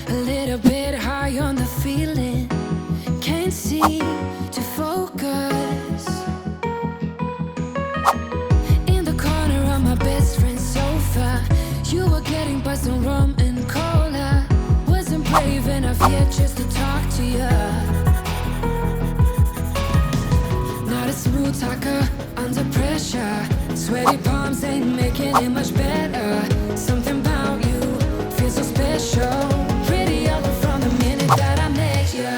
A little bit high on the feeling, can't see to focus. In the corner of my best friend's sofa, you were getting buzzed on rum and cola. Wasn't brave enough yet just to talk to you. Not a smooth talker under pressure. Sweaty palms ain't making it much better. Something about you feels so special. Pretty other from the minute that I met you.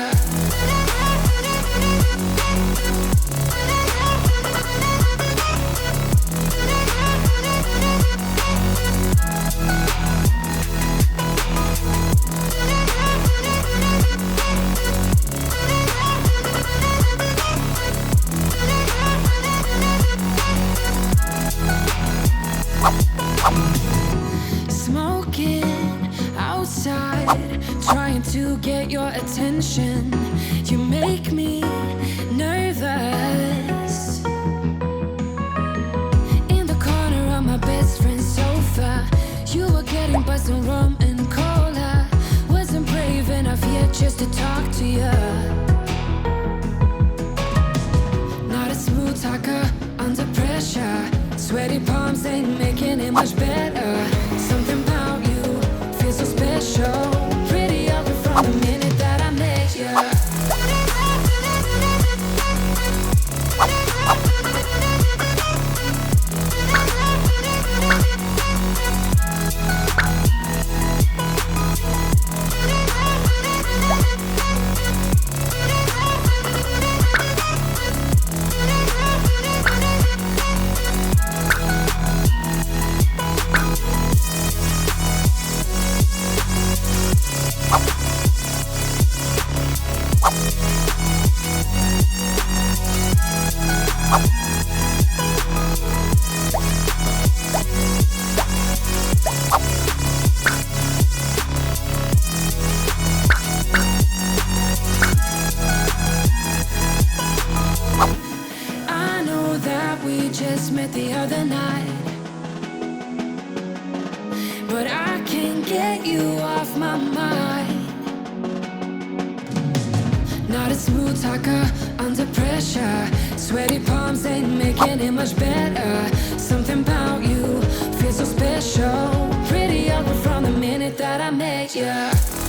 Smoking outside, trying to get your attention. You make me nervous. In the corner of my best friend's sofa, you were getting buzzed on rum and cola. Wasn't brave enough yet just to talk to you. Not a smooth talker under pressure. Sweaty palms ain't making it much better. Something about you feels so special. Pretty other from the minute that I met you. I know that we just met the other night, but I can't get you off my mind. Not a smooth talker under pressure. Sweaty palms ain't making it much better. Something about you feels so special. Pretty other from the minute that I met you.